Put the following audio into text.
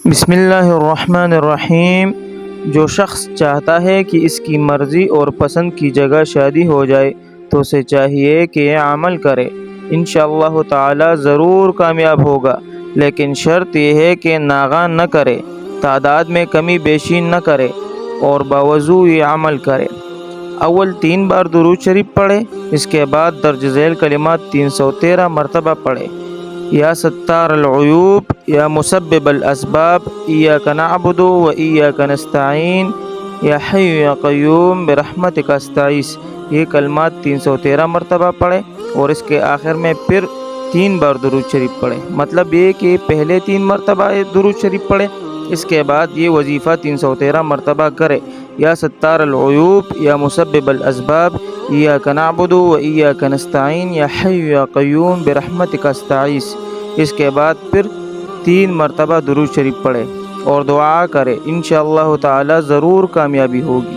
بسم اللہ الرحمن الرحیم۔ جو شخص چاہتا ہے کہ اس کی مرضی اور پسند کی جگہ شادی ہو جائے تو اسے چاہیے کہ یہ عمل کرے، انشاءاللہ تعالی ضرور کامیاب ہوگا، لیکن شرط یہ ہے کہ ناغہ نہ کرے، تعداد میں کمی بیشی نہ کرے اور باوضو یہ عمل کرے۔ اول 3 بار درود شریف پڑھے، اس کے بعد درج ذیل کلمات 313 مرتبہ پڑھے۔ یا ستار العیوب، یا مسبب الاسباب، ایاک نعبد و ایاک نستعین، یا حی یا قیوم برحمتک استعیذ، یہ کلمات 313 مرتبہ پڑھے اور اس کے آخر میں پھر 3 بار درود شریف پڑھے۔ مطلب یہ کہ پہلے 3 مرتبہ درود شریف پڑھے، اس کے بعد یہ وظیفہ 313 مرتبہ کرے، یا ستار العیوب، یا مسبب الاسباب، ایاک نعبد و ایاک نستعین، یا حی یا قیوم برحمتک استعیذ۔ اس کے بعد پھر 3 مرتبہ درود شریف پڑھے اور دعا کرے، انشاءاللہ تعالی ضرور کامیابی ہوگی۔